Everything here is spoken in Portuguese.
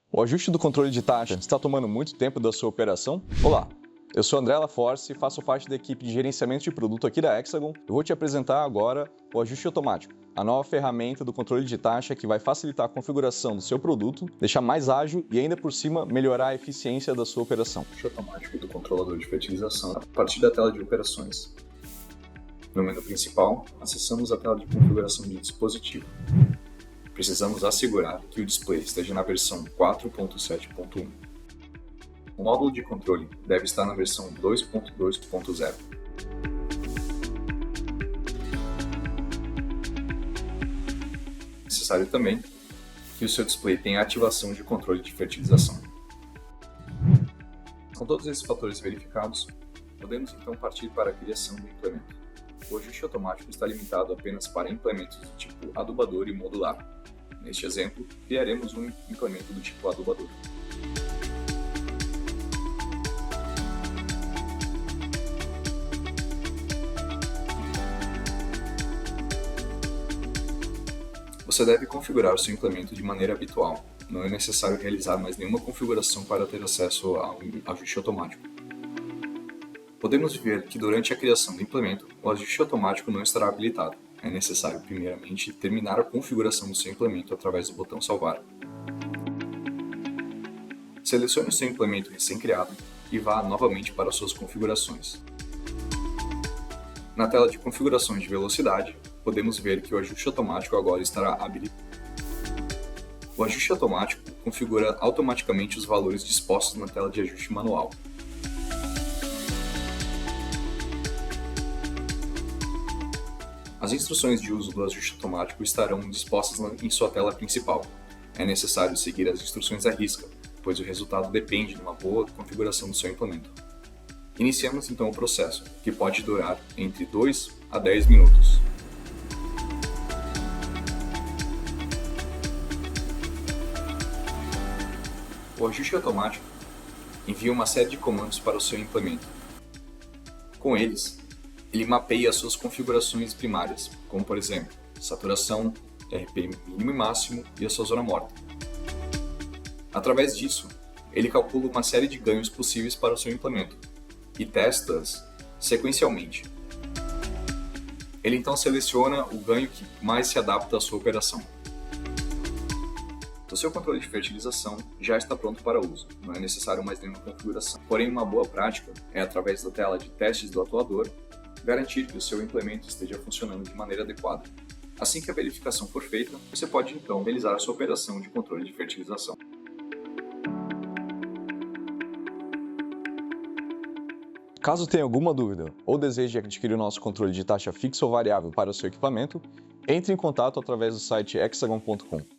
O ajuste do controle de taxa está tomando muito tempo da sua operação? Olá, eu sou André Laforce e faço parte da equipe de gerenciamento de produto aqui da Hexagon. Eu vou te apresentar agora o ajuste automático, a nova ferramenta do controle de taxa que vai facilitar a configuração do seu produto, deixar mais ágil e ainda por cima melhorar a eficiência da sua operação. Ajuste automático do controlador de fertilização a partir da tela de operações. No menu principal, acessamos a tela de configuração de dispositivo. Precisamos assegurar que o display esteja na versão 4.7.1. O módulo de controle deve estar na versão 2.2.0. É necessário também que o seu display tenha ativação de controle de fertilização. Com todos esses fatores verificados, podemos então partir para a criação do implemento. O ajuste automático está limitado apenas para implementos do tipo adubador e modular. Neste exemplo, criaremos um implemento do tipo adubador. Você deve configurar o seu implemento de maneira habitual. Não é necessário realizar mais nenhuma configuração para ter acesso ao ajuste automático. Podemos ver que durante a criação do implemento, o ajuste automático não estará habilitado. É necessário, primeiramente, terminar a configuração do seu implemento através do botão Salvar. Selecione o seu implemento recém-criado e vá novamente para suas configurações. Na tela de configurações de velocidade, podemos ver que o ajuste automático agora estará habilitado. O ajuste automático configura automaticamente os valores dispostos na tela de ajuste manual. As instruções de uso do ajuste automático estarão dispostas em sua tela principal. É necessário seguir as instruções à risca, pois o resultado depende de uma boa configuração do seu implemento. Iniciamos então o processo, que pode durar entre 2 a 10 minutos. O ajuste automático envia uma série de comandos para o seu implemento. Com eles, ele mapeia as suas configurações primárias, como por exemplo, saturação, RPM mínimo e máximo e a sua zona morta. Através disso, ele calcula uma série de ganhos possíveis para o seu implemento e testa-as sequencialmente. Ele então seleciona o ganho que mais se adapta à sua operação. O seu controle de fertilização já está pronto para uso, não é necessário mais nenhuma configuração. Porém, uma boa prática é, através da tela de testes do atuador, garantir que o seu implemento esteja funcionando de maneira adequada. Assim que a verificação for feita, você pode então realizar a sua operação de controle de fertilização. Caso tenha alguma dúvida ou deseje adquirir o nosso controle de taxa fixa ou variável para o seu equipamento, entre em contato através do site hexagon.com.